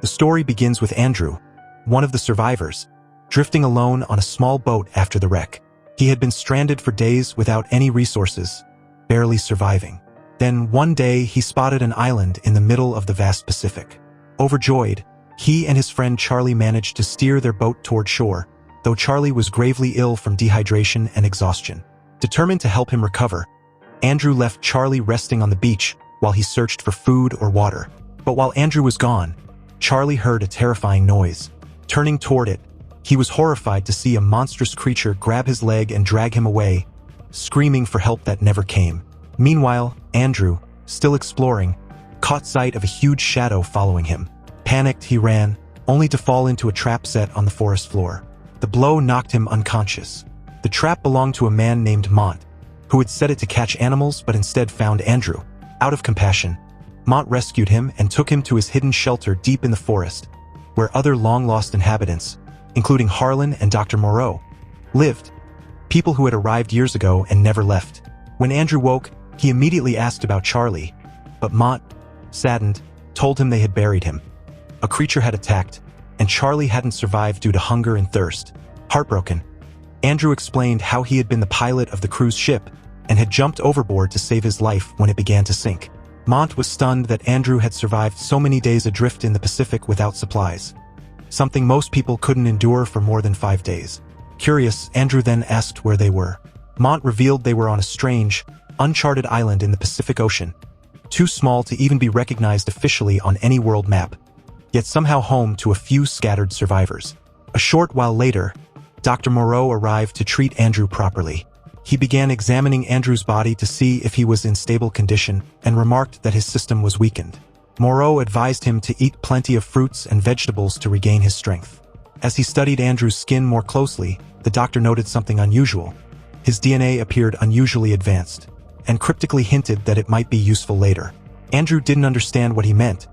The story begins with Andrew, one of the survivors, drifting alone on a small boat after the wreck. He had been stranded for days without any resources, barely surviving. Then one day he spotted an island in the middle of the vast Pacific. Overjoyed, he and his friend Charlie managed to steer their boat toward shore, though Charlie was gravely ill from dehydration and exhaustion. Determined to help him recover, Andrew left Charlie resting on the beach while he searched for food or water. But while Andrew was gone, Charlie heard a terrifying noise. Turning toward it, he was horrified to see a monstrous creature grab his leg and drag him away, screaming for help that never came. Meanwhile, Andrew, still exploring, caught sight of a huge shadow following him. Panicked, he ran, only to fall into a trap set on the forest floor. The blow knocked him unconscious. The trap belonged to a man named Mont, who had set it to catch animals but instead found Andrew. Out of compassion, Mont rescued him and took him to his hidden shelter deep in the forest, where other long-lost inhabitants, including Harlan and Dr. Morrow, lived. People who had arrived years ago and never left. When Andrew woke, he immediately asked about Charlie, but Mont, saddened, told him they had buried him. A creature had attacked, and Charlie hadn't survived due to hunger and thirst. Heartbroken, Andrew explained how he had been the pilot of the cruise ship and had jumped overboard to save his life when it began to sink. Mont was stunned that Andrew had survived so many days adrift in the Pacific without supplies, something most people couldn't endure for more than 5 days. Curious, Andrew then asked where they were. Mont revealed they were on a strange, uncharted island in the Pacific Ocean, too small to even be recognized officially on any world map, yet somehow home to a few scattered survivors. A short while later, Dr. Morrow arrived to treat Andrew properly. He began examining Andrew's body to see if he was in stable condition and remarked that his system was weakened. Morrow advised him to eat plenty of fruits and vegetables to regain his strength. As he studied Andrew's skin more closely, the doctor noted something unusual. His DNA appeared unusually advanced, and cryptically hinted that it might be useful later. Andrew didn't understand what he meant,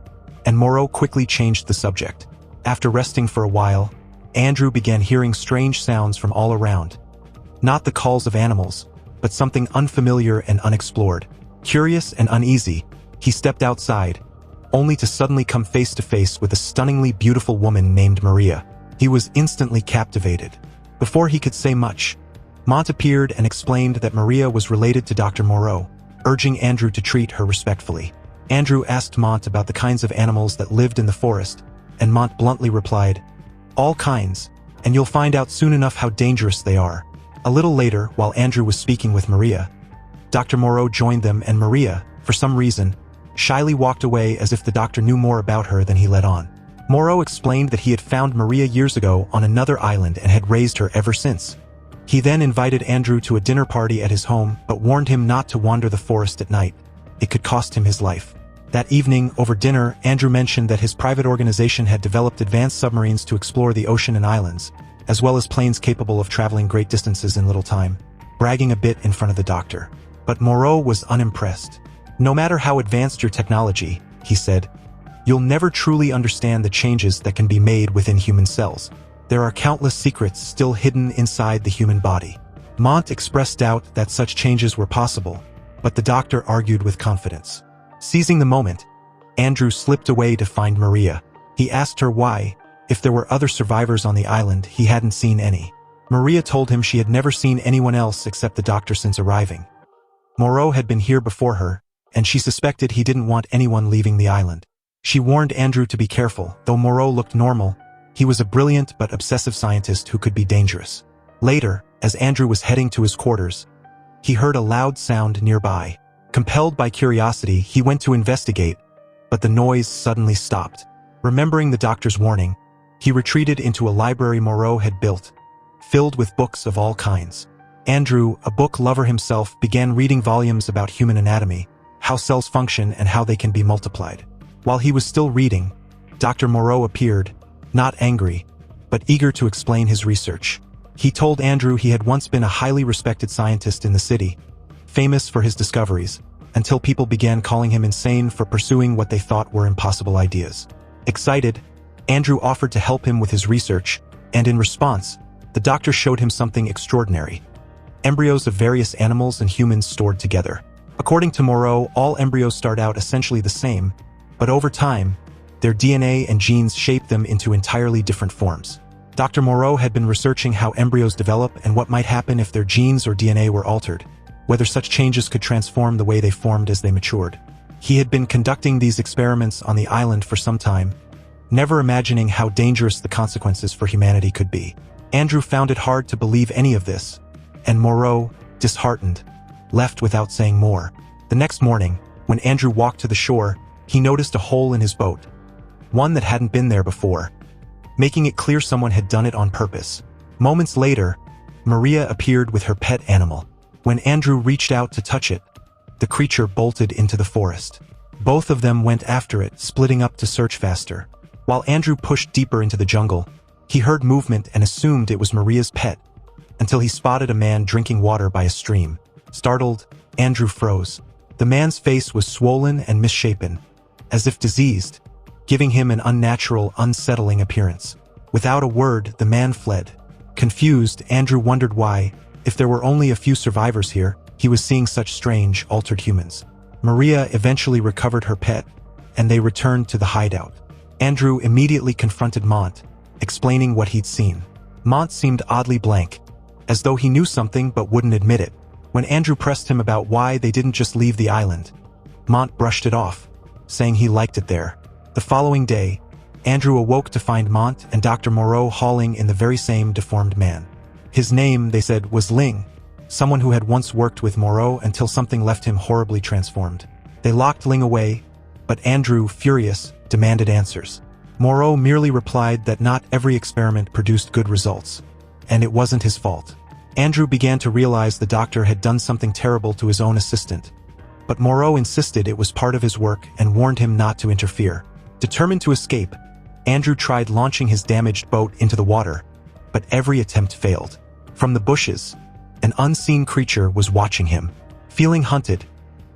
and Morrow quickly changed the subject. After resting for a while, Andrew began hearing strange sounds from all around. Not the calls of animals, but something unfamiliar and unexplored. Curious and uneasy, he stepped outside, only to suddenly come face to face with a stunningly beautiful woman named Maria. He was instantly captivated. Before he could say much, Mont appeared and explained that Maria was related to Dr. Morrow, urging Andrew to treat her respectfully. Andrew asked Mont about the kinds of animals that lived in the forest, and Mont bluntly replied, "All kinds, and you'll find out soon enough how dangerous they are." A little later, while Andrew was speaking with Maria, Dr. Morrow joined them, and Maria, for some reason, shyly walked away as if the doctor knew more about her than he let on. Morrow explained that he had found Maria years ago on another island and had raised her ever since. He then invited Andrew to a dinner party at his home, but warned him not to wander the forest at night. It could cost him his life. That evening, over dinner, Andrew mentioned that his private organization had developed advanced submarines to explore the ocean and islands, as well as planes capable of traveling great distances in little time, bragging a bit in front of the doctor. But Morrow was unimpressed. "No matter how advanced your technology," he said, "you'll never truly understand the changes that can be made within human cells. There are countless secrets still hidden inside the human body." Mont expressed doubt that such changes were possible, but the doctor argued with confidence. Seizing the moment, Andrew slipped away to find Maria. He asked her why, if there were other survivors on the island, he hadn't seen any. Maria told him she had never seen anyone else except the doctor since arriving. Morrow had been here before her, and she suspected he didn't want anyone leaving the island. She warned Andrew to be careful. Though Morrow looked normal, he was a brilliant but obsessive scientist who could be dangerous. Later, as Andrew was heading to his quarters, he heard a loud sound nearby. Compelled by curiosity, he went to investigate, but the noise suddenly stopped. Remembering the doctor's warning, he retreated into a library Morrow had built, filled with books of all kinds. Andrew, a book lover himself, began reading volumes about human anatomy, how cells function and how they can be multiplied. While he was still reading, Dr. Morrow appeared, not angry, but eager to explain his research. He told Andrew he had once been a highly respected scientist in the city, famous for his discoveries, until people began calling him insane for pursuing what they thought were impossible ideas. Excited, Andrew offered to help him with his research, and in response, the doctor showed him something extraordinary: embryos of various animals and humans stored together. According to Morrow, all embryos start out essentially the same, but over time, Their DNA and genes shaped them into entirely different forms. Dr. Morrow had been researching how embryos develop and what might happen if their genes or DNA were altered, whether such changes could transform the way they formed as they matured. He had been conducting these experiments on the island for some time, never imagining how dangerous the consequences for humanity could be. Andrew found it hard to believe any of this, and Morrow, disheartened, left without saying more. The next morning, when Andrew walked to the shore, he noticed a hole in his boat, one that hadn't been there before, making it clear someone had done it on purpose. Moments later, Maria appeared with her pet animal. When Andrew reached out to touch it, the creature bolted into the forest. Both of them went after it, splitting up to search faster. While Andrew pushed deeper into the jungle, he heard movement and assumed it was Maria's pet, until he spotted a man drinking water by a stream. Startled, Andrew froze. The man's face was swollen and misshapen, as if diseased, giving him an unnatural, unsettling appearance. Without a word, the man fled. Confused, Andrew wondered why, if there were only a few survivors here, he was seeing such strange, altered humans. Maria eventually recovered her pet, and they returned to the hideout. Andrew immediately confronted Mont, explaining what he'd seen. Mont seemed oddly blank, as though he knew something but wouldn't admit it. When Andrew pressed him about why they didn't just leave the island, Mont brushed it off, saying he liked it there. The following day, Andrew awoke to find Mont and Dr. Morrow hauling in the very same deformed man. His name, they said, was Ling, someone who had once worked with Morrow until something left him horribly transformed. They locked Ling away, but Andrew, furious, demanded answers. Morrow merely replied that not every experiment produced good results, and it wasn't his fault. Andrew began to realize the doctor had done something terrible to his own assistant, but Morrow insisted it was part of his work and warned him not to interfere. Determined to escape, Andrew tried launching his damaged boat into the water, but every attempt failed. From the bushes, an unseen creature was watching him. Feeling hunted,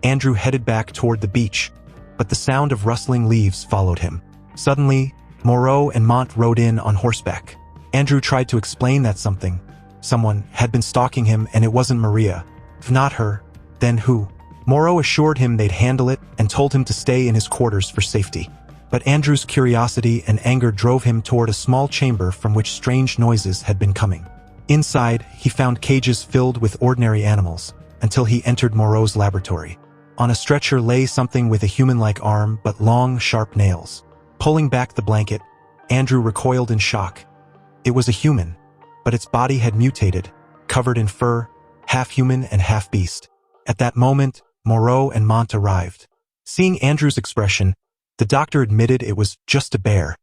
Andrew headed back toward the beach, but the sound of rustling leaves followed him. Suddenly, Morrow and Mont rode in on horseback. Andrew tried to explain that someone had been stalking him and it wasn't Maria. If not her, then who? Morrow assured him they'd handle it and told him to stay in his quarters for safety. But Andrew's curiosity and anger drove him toward a small chamber from which strange noises had been coming. Inside, he found cages filled with ordinary animals, until he entered Morrow's laboratory. On a stretcher lay something with a human-like arm but long, sharp nails. Pulling back the blanket, Andrew recoiled in shock. It was a human, but its body had mutated, covered in fur, half human and half beast. At that moment, Morrow and Mont arrived. Seeing Andrew's expression, the doctor admitted it was just a bear,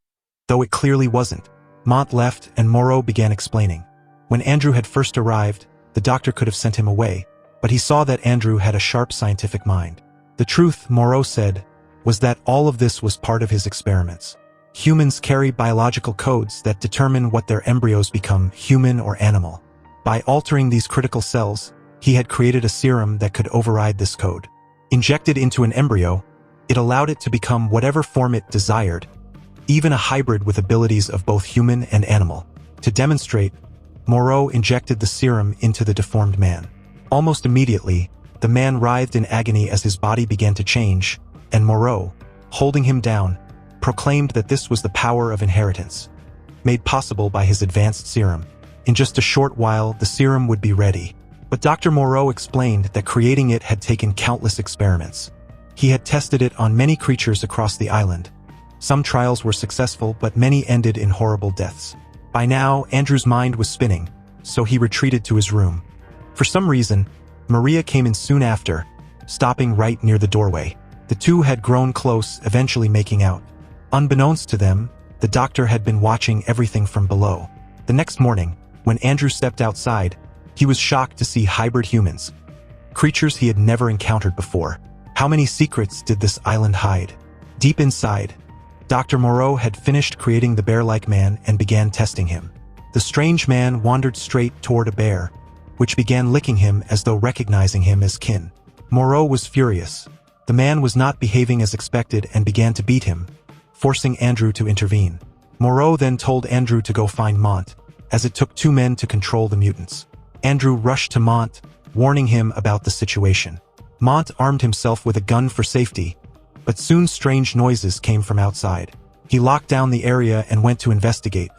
though it clearly wasn't. Mont left and Morrow began explaining. When Andrew had first arrived, the doctor could have sent him away, but he saw that Andrew had a sharp scientific mind. The truth, Morrow said, was that all of this was part of his experiments. Humans carry biological codes that determine what their embryos become, human or animal. By altering these critical cells, he had created a serum that could override this code. Injected into an embryo, it allowed it to become whatever form it desired, even a hybrid with abilities of both human and animal. To demonstrate, Morrow injected the serum into the deformed man. Almost immediately, the man writhed in agony as his body began to change, and Morrow, holding him down, proclaimed that this was the power of inheritance, made possible by his advanced serum. In just a short while, the serum would be ready. But Dr. Morrow explained that creating it had taken countless experiments. He had tested it on many creatures across the island. Some trials were successful, but many ended in horrible deaths. By now, Andrew's mind was spinning, so he retreated to his room. For some reason, Maria came in soon after, stopping right near the doorway. The two had grown close, eventually making out. Unbeknownst to them, the doctor had been watching everything from below. The next morning, when Andrew stepped outside, he was shocked to see hybrid humans, creatures he had never encountered before. How many secrets did this island hide? Deep inside, Dr. Morrow had finished creating the bear-like man and began testing him. The strange man wandered straight toward a bear, which began licking him as though recognizing him as kin. Morrow was furious. The man was not behaving as expected and began to beat him, forcing Andrew to intervene. Morrow then told Andrew to go find Mont, as it took two men to control the mutants. Andrew rushed to Mont, warning him about the situation. Mont armed himself with a gun for safety, but soon strange noises came from outside. He locked down the area and went to investigate.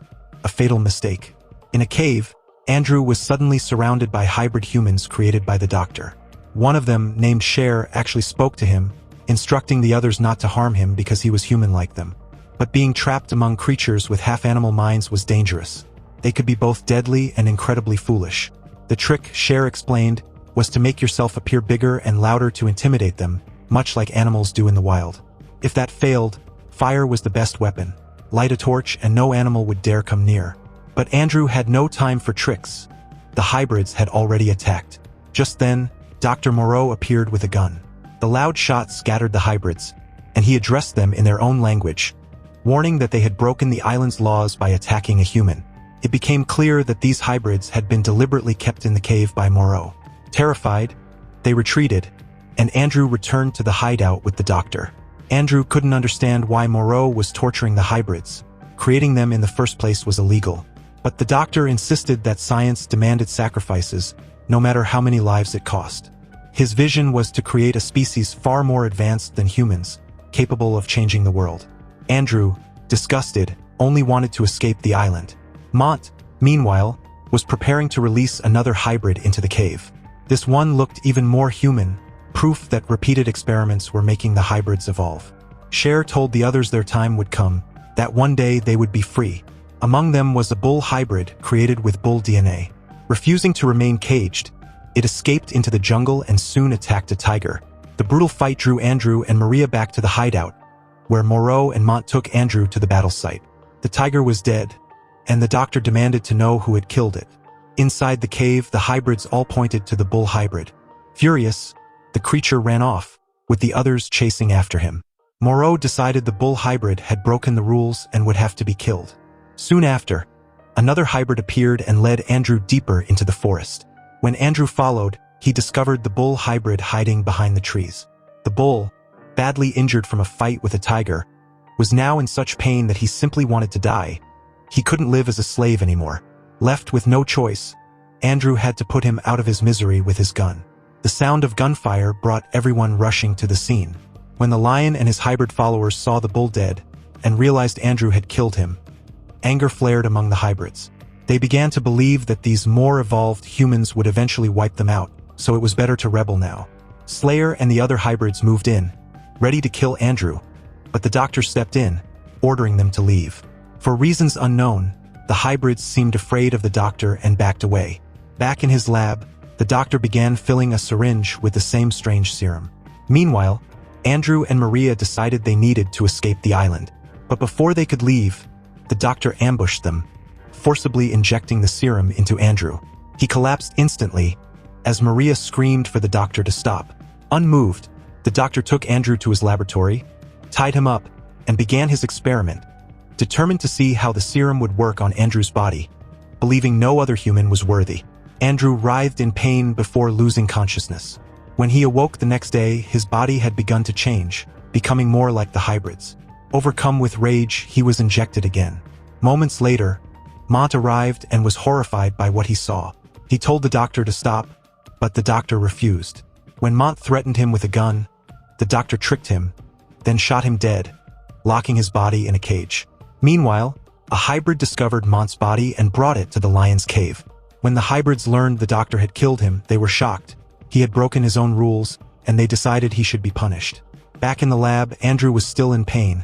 A fatal mistake. In a cave, Andrew was suddenly surrounded by hybrid humans created by the doctor. One of them, named Cher, actually spoke to him, instructing the others not to harm him because he was human like them. But being trapped among creatures with half-animal minds was dangerous. They could be both deadly and incredibly foolish. The trick, Cher explained, was to make yourself appear bigger and louder to intimidate them, much like animals do in the wild. If that failed, fire was the best weapon. Light a torch and no animal would dare come near. But Andrew had no time for tricks. The hybrids had already attacked. Just then, Dr. Morrow appeared with a gun. The loud shots scattered the hybrids, and he addressed them in their own language, warning that they had broken the island's laws by attacking a human. It became clear that these hybrids had been deliberately kept in the cave by Morrow. Terrified, they retreated, and Andrew returned to the hideout with the doctor. Andrew couldn't understand why Morrow was torturing the hybrids. Creating them in the first place was illegal. But the doctor insisted that science demanded sacrifices, no matter how many lives it cost. His vision was to create a species far more advanced than humans, capable of changing the world. Andrew, disgusted, only wanted to escape the island. Mont, meanwhile, was preparing to release another hybrid into the cave. This one looked even more human, proof that repeated experiments were making the hybrids evolve. Cher told the others their time would come, that one day they would be free. Among them was a bull hybrid created with bull DNA. Refusing to remain caged, it escaped into the jungle and soon attacked a tiger. The brutal fight drew Andrew and Maria back to the hideout, where Morrow and Mont took Andrew to the battle site. The tiger was dead, and the doctor demanded to know who had killed it. Inside the cave, the hybrids all pointed to the bull hybrid. Furious, the creature ran off, with the others chasing after him. Morrow decided the bull hybrid had broken the rules and would have to be killed. Soon after, another hybrid appeared and led Andrew deeper into the forest. When Andrew followed, he discovered the bull hybrid hiding behind the trees. The bull, badly injured from a fight with a tiger, was now in such pain that he simply wanted to die. He couldn't live as a slave anymore. Left with no choice, Andrew had to put him out of his misery with his gun. The sound of gunfire brought everyone rushing to the scene. When the lion and his hybrid followers saw the bull dead and realized Andrew had killed him, anger flared among the hybrids. They began to believe that these more evolved humans would eventually wipe them out, so it was better to rebel now. Slayer and the other hybrids moved in, ready to kill Andrew, but the doctor stepped in, ordering them to leave. For reasons unknown, the hybrids seemed afraid of the doctor and backed away. Back in his lab, the doctor began filling a syringe with the same strange serum. Meanwhile, Andrew and Maria decided they needed to escape the island. But before they could leave, the doctor ambushed them, forcibly injecting the serum into Andrew. He collapsed instantly, as Maria screamed for the doctor to stop. Unmoved, the doctor took Andrew to his laboratory, tied him up, and began his experiment, determined to see how the serum would work on Andrew's body. Believing no other human was worthy, Andrew writhed in pain before losing consciousness. When he awoke the next day, his body had begun to change, becoming more like the hybrids. Overcome with rage, he was injected again. Moments later, Mont arrived and was horrified by what he saw. He told the doctor to stop, but the doctor refused. When Mont threatened him with a gun, the doctor tricked him, then shot him dead, locking his body in a cage. Meanwhile, a hybrid discovered Mont's body and brought it to the lion's cave. When the hybrids learned the doctor had killed him, they were shocked. He had broken his own rules, and they decided he should be punished. Back in the lab, Andrew was still in pain,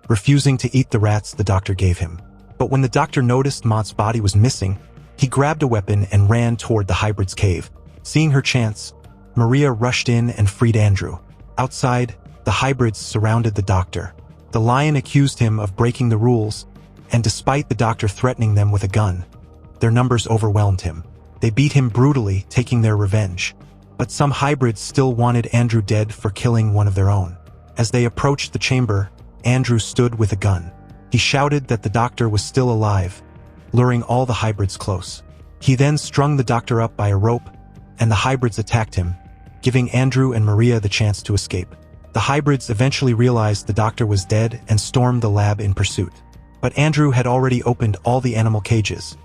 refusing to eat the rats the doctor gave him. But when the doctor noticed Mont's body was missing, he grabbed a weapon and ran toward the hybrid's cave. Seeing her chance, Maria rushed in and freed Andrew. Outside, the hybrids surrounded the doctor. The lion accused him of breaking the rules, and despite the doctor threatening them with a gun, their numbers overwhelmed him. They beat him brutally, taking their revenge. But some hybrids still wanted Andrew dead for killing one of their own. As they approached the chamber, Andrew stood with a gun. He shouted that the doctor was still alive, luring all the hybrids close. He then strung the doctor up by a rope, and the hybrids attacked him, giving Andrew and Maria the chance to escape. The hybrids eventually realized the doctor was dead and stormed the lab in pursuit. But Andrew had already opened all the animal cages,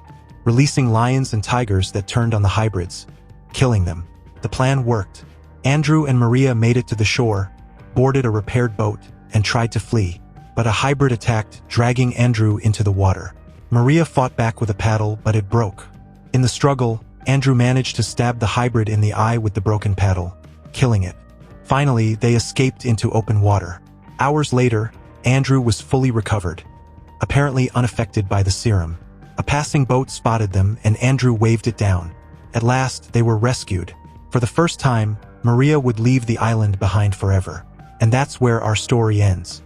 releasing lions and tigers that turned on the hybrids, killing them. The plan worked. Andrew and Maria made it to the shore, boarded a repaired boat, and tried to flee. but a hybrid attacked, dragging Andrew into the water. Maria fought back with a paddle, but it broke. In the struggle, Andrew managed to stab the hybrid in the eye with the broken paddle, killing it. Finally, they escaped into open water. Hours later, Andrew was fully recovered, apparently unaffected by the serum. A passing boat spotted them, and Andrew waved it down. At last, they were rescued. For the first time, Maria would leave the island behind forever. And that's where our story ends.